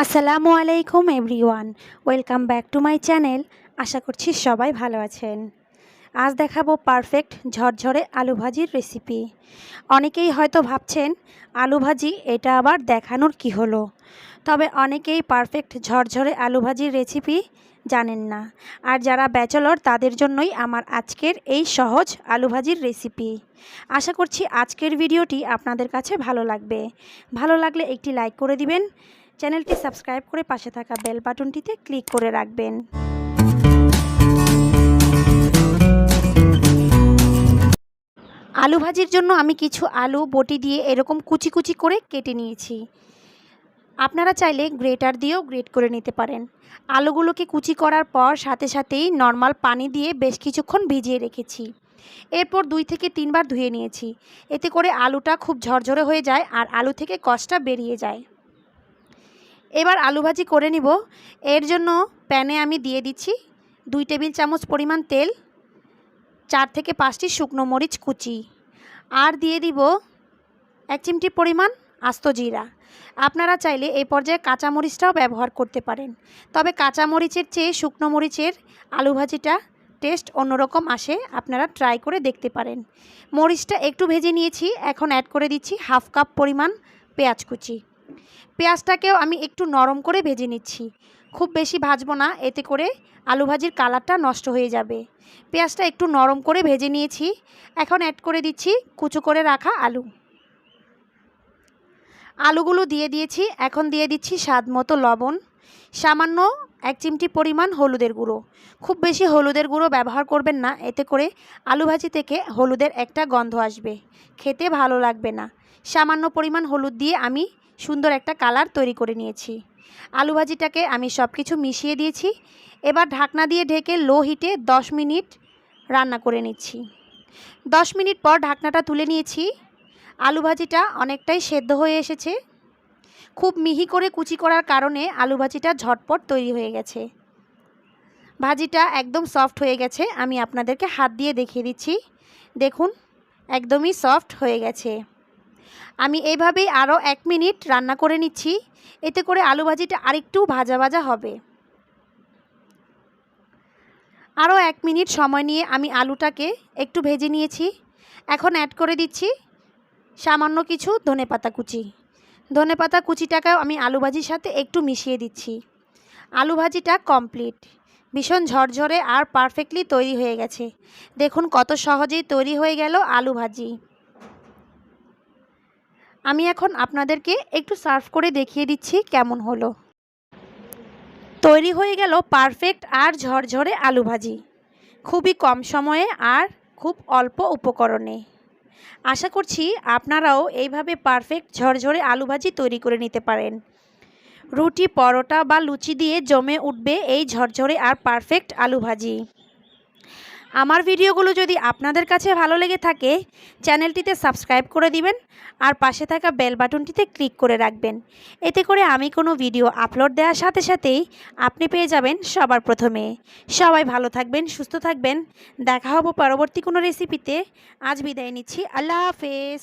আসসালামু আলাইকুম everyone, welcome back to my channel. আশা করছি সবাই ভালো আছেন। আজ দেখাবো পারফেক্ট ঝরঝরে আলু ভাজির রেসিপি। অনেকেই হয়তো ভাবছেন আলু ভাজি এটা আবার দেখানোর কি হলো, তবে অনেকেই পারফেক্ট ঝরঝরে আলু ভাজির রেসিপি জানেন না। আর যারা ব্যাচেলর তাদের জন্যই আমার আজকের এই সহজ আলু ভাজির রেসিপি। আশা করছি আজকের ভিডিওটি আপনাদের কাছে ভালো লাগবে। ভালো লাগলে একটি লাইক করে দিবেন, চ্যানেলটি সাবস্ক্রাইব করে পাশে থাকা বেল বাটনটিতে ক্লিক করে রাখবেন। আলু ভাজির জন্য আমি কিছু আলু বটি দিয়ে এরকম কুচি কুচি করে কেটে নিয়েছি। আপনারা চাইলে গ্রেটার দিয়েও গ্রেট করে নিতে পারেন। আলুগুলোকে কুচি করার পর সাথে সাথেই নর্মাল পানি দিয়ে বেশ কিছুক্ষণ ভিজিয়ে রেখেছি। এরপর 2 থেকে 3 বার ধুয়ে নিয়েছি। এতে করে আলুটা খুব ঝরঝরে হয়ে যায় আর আলু থেকে কষটা বেরিয়ে যায়। এবার আলু ভাজি করে নিব। এর জন্য প্যানে আমি দিয়ে দিচ্ছি 2 টেবিল চামচ পরিমাণ তেল, 4 থেকে 5টি শুকনো মরিচ কুচি, আর দিয়ে দিব 1 চিমটি পরিমাণ আস্ত জিরা। আপনারা চাইলে এই পর্যায়ে কাঁচা মরিচটাও ব্যবহার করতে পারেন, তবে কাঁচা মরিচের চেয়ে শুকনো মরিচের আলু ভাজিটা টেস্ট অন্যরকম আসে, আপনারা ট্রাই করে দেখতে পারেন। মরিচটা একটু ভেজে নিয়েছি, এখন অ্যাড করে দিচ্ছি 1/2 কাপ পরিমাণ পেঁয়াজ কুচি। পেঁয়াজটাকেও আমি একটু নরম করে ভেজে নিচ্ছি, খুব বেশি ভাজবো না, এতে করে আলু ভাজির কালারটা নষ্ট হয়ে যাবে। পেঁয়াজটা একটু নরম করে ভেজে নিয়েছি, এখন অ্যাড করে দিচ্ছি কুচো করে রাখা আলু। আলুগুলো দিয়ে দিয়েছি, এখন দিয়ে দিচ্ছি স্বাদ মতো লবণ, সামান্য 1 চিমটি পরিমাণ হলুদের গুঁড়ো। খুব বেশি হলুদের গুঁড়ো ব্যবহার করবেন না, এতে করে আলু ভাজি থেকে হলুদের একটা গন্ধ আসবে, খেতে ভালো লাগবে না। সামান্য পরিমাণ হলুদ দিয়ে আমি সুন্দর একটা কালার তৈরি করে নিয়েছি। আলু ভাজিটাকে আমি সব কিছু মিশিয়ে দিয়েছি। এবার ঢাকনা দিয়ে ঢেকে লো হিটে 10 মিনিট রান্না করে নিচ্ছি। 10 মিনিট পর ঢাকনাটা তুলে নিয়েছি। আলু ভাজিটা অনেকটাই সেদ্ধ হয়ে এসেছে। খুব মিহি করে কুচি করার কারণে আলু ভাজিটা ঝটপট তৈরি হয়ে গেছে। ভাজিটা একদম সফট হয়ে গেছে, আমি আপনাদেরকে হাত দিয়ে দেখিয়ে দিচ্ছি। দেখুন, একদমই সফট হয়ে গেছে। আমি এইভাবেই আরও 1 মিনিট রান্না করে নিচ্ছি, এতে করে আলু ভাজিটা আরেকটু ভাজা ভাজা হবে। আরও 1 মিনিট সময় নিয়ে আমি আলুটাকে একটু ভেজে নিয়েছি। এখন অ্যাড করে দিচ্ছি সামান্য কিছু ধনেপাতা কুচি। ধনেপাতা কুচিটাকেও আমি আলু ভাজির সাথে একটু মিশিয়ে দিচ্ছি। আলু ভাজিটা কমপ্লিট, ভীষণ ঝরঝরে আর পারফেক্টলি তৈরি হয়ে গেছে। দেখুন কত সহজেই তৈরি হয়ে গেল আলু ভাজি। আমি এখন আপনাদেরকে একটু সার্ভ করে দেখিয়ে দিচ্ছি কেমন হলো। তৈরি হয়ে গেল পারফেক্ট আর ঝরঝরে আলু ভাজি, খুবই কম সময়ে আর খুব অল্প উপকরণে। আশা করছি আপনারাও এইভাবে পারফেক্ট ঝরঝরে আলু ভাজি তৈরি করে নিতে পারেন। রুটি, পরোটা বা লুচি দিয়ে জমে উঠবে এই ঝরঝরে আর পারফেক্ট আলু ভাজি। আমার ভিডিওগুলো যদি আপনাদের কাছে ভালো লেগে থাকে, চ্যানেলটিতে সাবস্ক্রাইব করে দিবেন আর পাশে থাকা বেল বাটনটিতে ক্লিক করে রাখবেন। এতে করে আমি কোনো ভিডিও আপলোড দেওয়ার সাথে সাথেই আপনি পেয়ে যাবেন সবার প্রথমে। সবাই ভালো থাকবেন, সুস্থ থাকবেন। দেখা হবে পরবর্তী কোনো রেসিপিতে। আজ বিদায় নিচ্ছি, আল্লাহ হাফেজ।